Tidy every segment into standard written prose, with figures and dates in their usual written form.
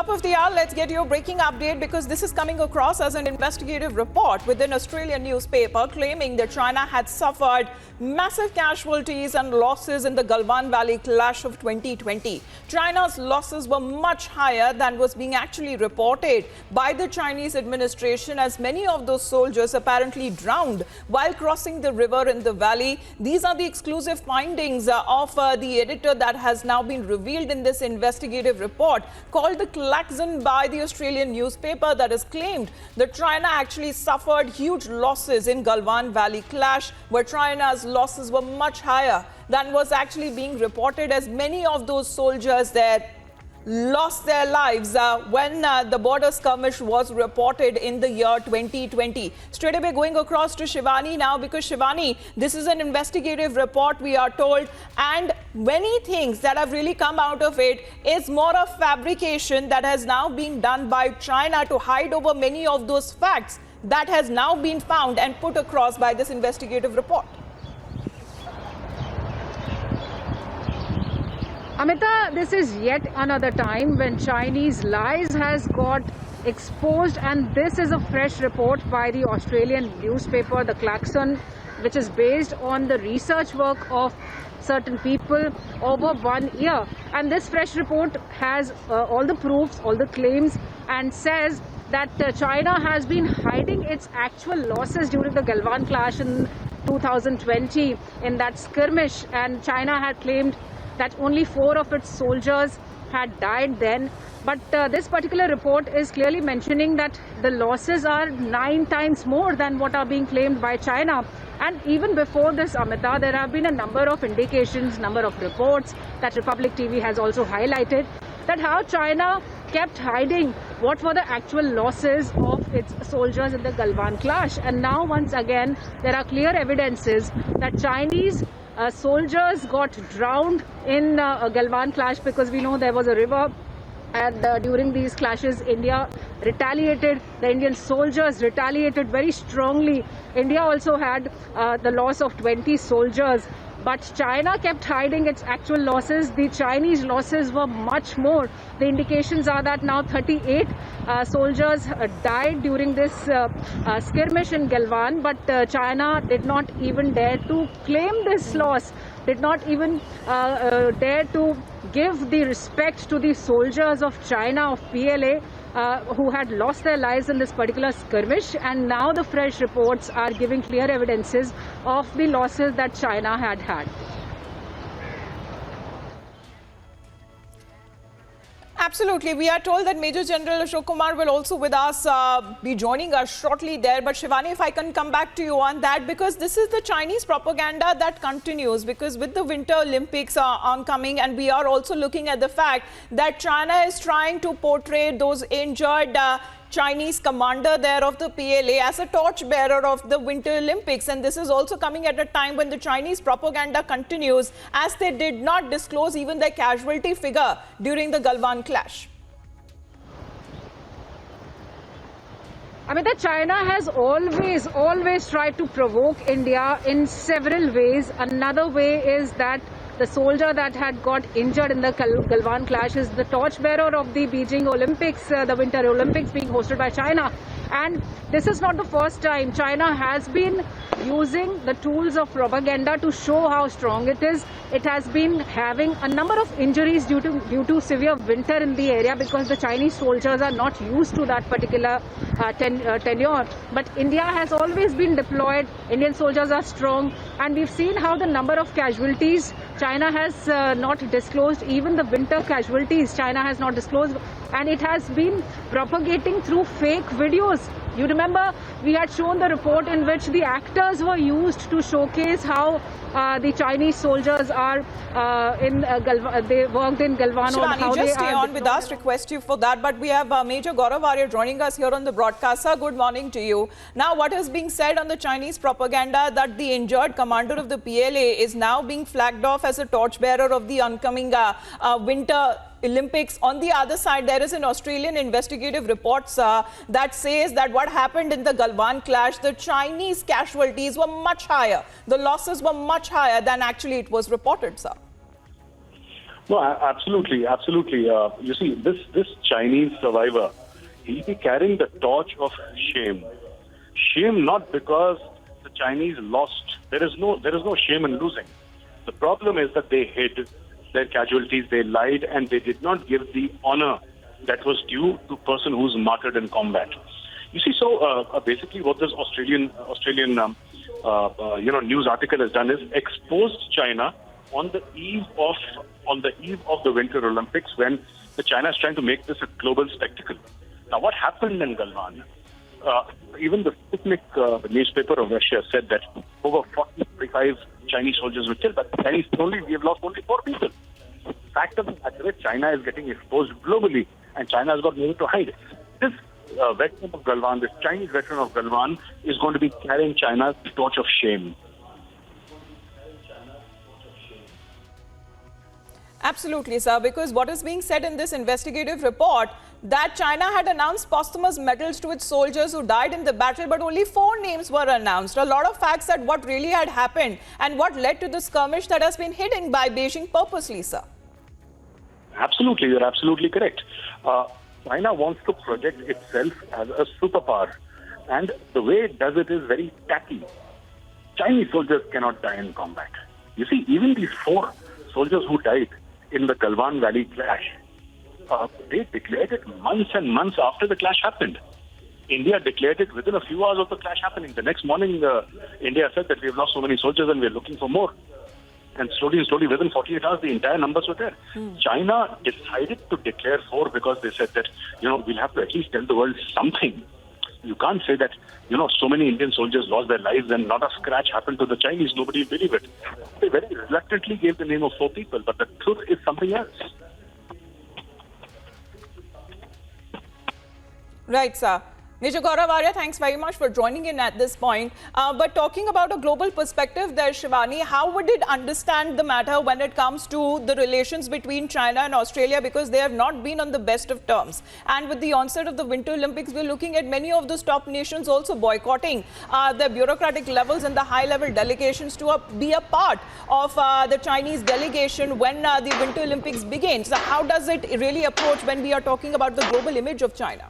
Top of the hour, let's get your breaking update because this is coming across as an investigative report with an Australian newspaper claiming that China had suffered massive casualties and losses in the Galwan Valley clash of 2020. China's losses were much higher than was being actually reported by the Chinese administration, as many of those soldiers apparently drowned while crossing the river in the valley. These are the exclusive findings of the editor that has now been revealed in this investigative report called the Galwan by the Australian newspaper, that has claimed that China actually suffered huge losses in Galwan Valley clash, where China's losses were much higher than was actually being reported, as many of those soldiers there lost their lives when the border skirmish was reported in the year 2020. Straight away going across to Shivani now, because Shivani, this is an investigative report, we are told, and many things that have really come out of it is more of fabrication that has now been done by China to hide over many of those facts that has now been found and put across by this investigative report. Amita, this is yet another time when Chinese lies has got exposed, and this is a fresh report by the Australian newspaper, the Galwan, which is based on the research work of certain people over 1 year. And this fresh report has all the proofs, all the claims, and says that China has been hiding its actual losses during the Galwan clash in 2020 in that skirmish, and China had claimed that only 4 of its soldiers had died then. But this particular report is clearly mentioning that the losses are 9 times more than what are being claimed by China. And even before this, Amita, there have been a number of indications, number of reports that Republic TV has also highlighted, that how China kept hiding what were the actual losses of its soldiers in the Galwan clash. And now once again, there are clear evidences that Chinese soldiers got drowned in a Galwan clash, because we know there was a river, and during these clashes India retaliated, the Indian soldiers retaliated very strongly. India also had the loss of 20 soldiers, but China kept hiding its actual losses. The Chinese losses were much more. The indications are that now 38 soldiers died during this skirmish in Galwan, but China did not even dare to claim this loss, did not even dare to give the respect to the soldiers of China, of PLA, who had lost their lives in this particular skirmish. And now the fresh reports are giving clear evidences of the losses that China had had. Absolutely. We are told that Major General Ashok Kumar will also with us, be joining us shortly there. But Shivani, if I can come back to you on that, because this is the Chinese propaganda that continues, because with the Winter Olympics oncoming, and we are also looking at the fact that China is trying to portray those injured Chinese commander there of the PLA as a torchbearer of the Winter Olympics. And this is also coming at a time when the Chinese propaganda continues, as they did not disclose even their casualty figure during the Galwan clash. I mean, that China has always tried to provoke India in several ways. Another way is that the soldier that had got injured in the Galwan clash is the torchbearer of the Beijing Olympics, the Winter Olympics being hosted by China. And this is not the first time. China has been using the tools of propaganda to show how strong it is. It has been having a number of injuries due to severe winter in the area, because the Chinese soldiers are not used to that particular tenure. But India has always been deployed. Indian soldiers are strong, and we've seen how the number of casualties, China has not disclosed. Even the winter casualties China has not disclosed, and it has been propagating through fake videos. You remember we had shown the report in which the actors were used to showcase how the Chinese soldiers are they worked in Galwan. Shivani, on just stay on with us, request you for that. But we have Major Gaurav Arya joining us here on the broadcast. Sir, good morning to you. Now, what is being said on the Chinese propaganda that the injured commander of the PLA is now being flagged off as a torchbearer of the oncoming Winter Olympics. On the other side, there is an Australian investigative report that says that what happened in the Galwan clash, the Chinese casualties were much higher. The losses were much higher than actually it was reported, sir. No, absolutely, absolutely. You see, this Chinese survivor, he'll be carrying the torch of shame. Shame not because the Chinese lost. There is no shame in losing. The problem is that they hid their casualties, they lied, and they did not give the honor that was due to a person who's martyred in combat. You see, so basically, what this Australian news article has done is exposed China on the eve of the Winter Olympics, when China is trying to make this a global spectacle. Now, what happened in Galwan? Even the Sputnik newspaper of Russia said that over 45 Chinese soldiers were killed, but we have lost only 4 people. Fact of the matter is, China is getting exposed globally, and China has got nowhere to hide. This veteran of Galwan, this Chinese veteran of Galwan, is going to be carrying China's torch of shame. Absolutely, sir, because what is being said in this investigative report that China had announced posthumous medals to its soldiers who died in the battle, but only 4 names were announced. A lot of facts that what really had happened and what led to the skirmish that has been hidden by Beijing purposely, sir. Absolutely, you're absolutely correct. China wants to project itself as a superpower, and the way it does it is very tacky. Chinese soldiers cannot die in combat. You see, even these 4 soldiers who died in the Galwan Valley clash, they declared it months and months after the clash happened. India declared it within a few hours of the clash happening. The next morning, India said that we have lost so many soldiers and we are looking for more. And slowly, within 48 hours, the entire numbers were there. China decided to declare 4 because they said that, we'll have to at least tell the world something. You can't say that, so many Indian soldiers lost their lives and not a scratch happened to the Chinese. Nobody will believe it. They very reluctantly gave the name of 4 people, but the truth is something else. Right, sir. Major Gaurav Arya, thanks very much for joining in at this point. But talking about a global perspective there, Shivani, how would it understand the matter when it comes to the relations between China and Australia, because they have not been on the best of terms? And with the onset of the Winter Olympics, we're looking at many of those top nations also boycotting the bureaucratic levels and the high-level delegations to be a part of the Chinese delegation when the Winter Olympics begins. So how does it really approach when we are talking about the global image of China?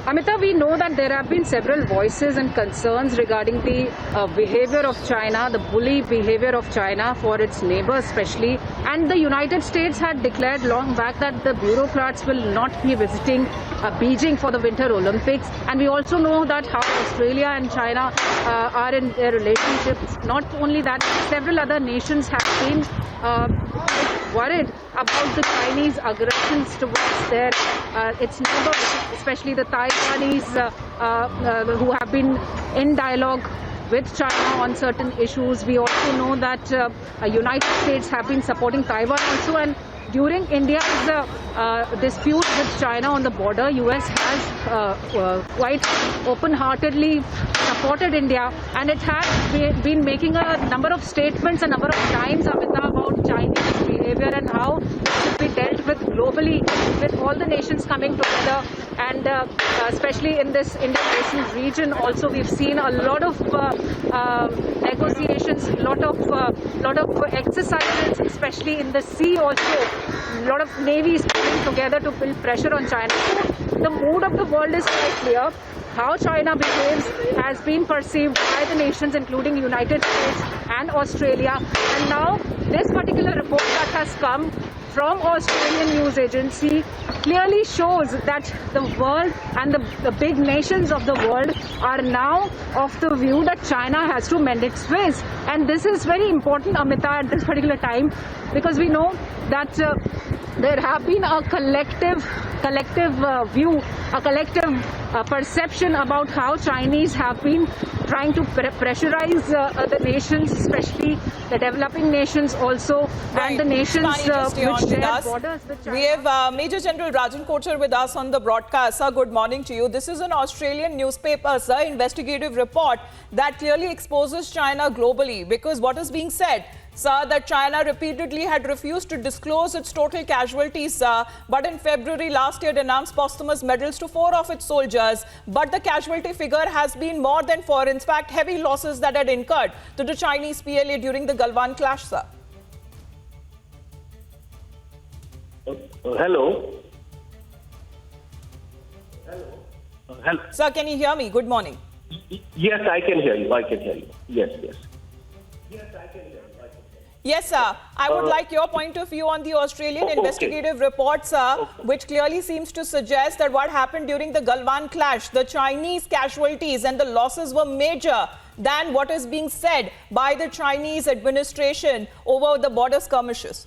Amita, we know that there have been several voices and concerns regarding the behavior of China, the bully behavior of China for its neighbors especially. And the United States had declared long back that the bureaucrats will not be visiting Beijing for the Winter Olympics. And we also know that how Australia and China are in their relationships. Not only that, several other nations have been worried about the Chinese aggressions towards its neighbors, especially the Taiwanese who have been in dialogue with China on certain issues. We also know that United States have been supporting Taiwan also, and during India's dispute with China on the border, US has quite open-heartedly supported India, and it has been making a number of statements a number of times, Amita, about Chinese behavior and how it should be dealt with globally, with all the nations coming together. And especially in this Indo-Asian region also, we've seen a lot of negotiations, a lot of exercises, especially in the sea also. A lot of navies coming together to build pressure on China. So the mood of the world is quite clear. How China behaves has been perceived by the nations, including United States and Australia. And now this particular report that has come from Australian news agency clearly shows that the world and the big nations of the world are now of the view that China has to mend its ways. And this is very important, Amita, at this particular time, because we know that there have been a collective view, a collective perception about how Chinese have been trying to pressurize the nations, especially the developing nations also, and the nations which share borders with China. We have Major General Rajan Kochar with us on the broadcast. Sir, good morning to you. This is an Australian newspaper, sir, investigative report that clearly exposes China globally, because what is being said sir, that China repeatedly had refused to disclose its total casualties, sir. But in February last year, it announced posthumous medals to 4 of its soldiers. But the casualty figure has been more than 4. In fact, heavy losses that had incurred to the Chinese PLA during the Galwan clash, sir. Hello. Hello. Sir, can you hear me? Good morning. Yes, I can hear you. I can hear you. Yes, yes. Yes, sir. I would like your point of view on the Australian investigative report, sir, which clearly seems to suggest that what happened during the Galwan clash, the Chinese casualties and the losses were major than what is being said by the Chinese administration over the border skirmishes.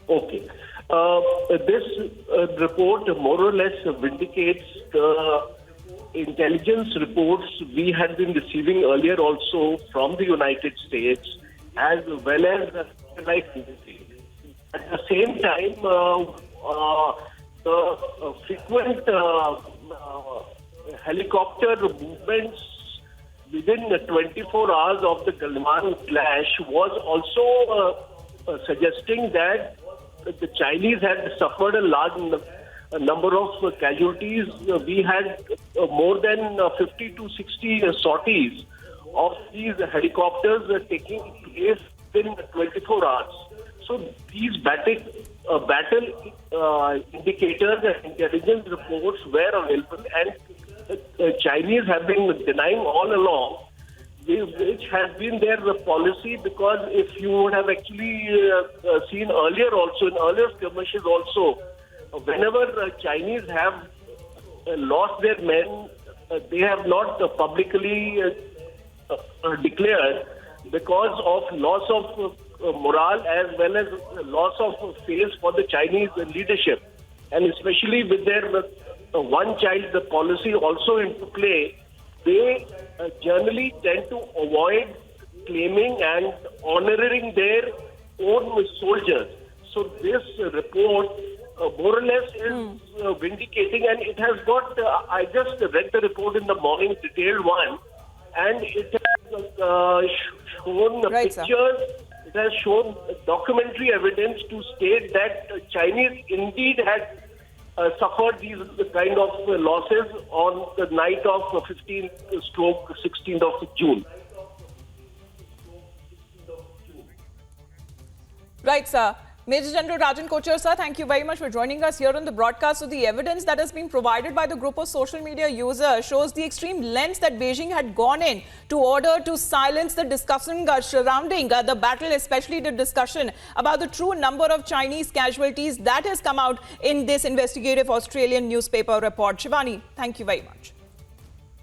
Okay. This report more or less vindicates the intelligence reports we had been receiving earlier also from the United States, as well as the satellite imagery. At the same time, the frequent helicopter movements within 24 hours of the Galwan clash was also suggesting that the Chinese had suffered a large number of casualties. We had more than 50 to 60 sorties of these helicopters taking place within 24 hours. So these battle indicators and intelligence reports were available, and Chinese have been denying all along, which has been their policy, because if you would have actually seen earlier also, in earlier skirmishes also, whenever Chinese have lost their men, they have not publicly declared, because of loss of morale as well as loss of face for the Chinese leadership. And especially with their one child policy also into play, they generally tend to avoid claiming and honoring their own soldiers. So this report more or less is vindicating, and it has got, I just read the report in the morning, detailed one, and it has shown pictures, it has shown documentary evidence to state that Chinese indeed had suffered these kind of losses on the night of 15th/16th of June. Right, sir. Major General Rajan Kochar, sir, thank you very much for joining us here on the broadcast. So the evidence that has been provided by the group of social media users shows the extreme lengths that Beijing had gone in to order to silence the discussion surrounding the battle, especially the discussion about the true number of Chinese casualties that has come out in this investigative Australian newspaper report. Shivani, thank you very much.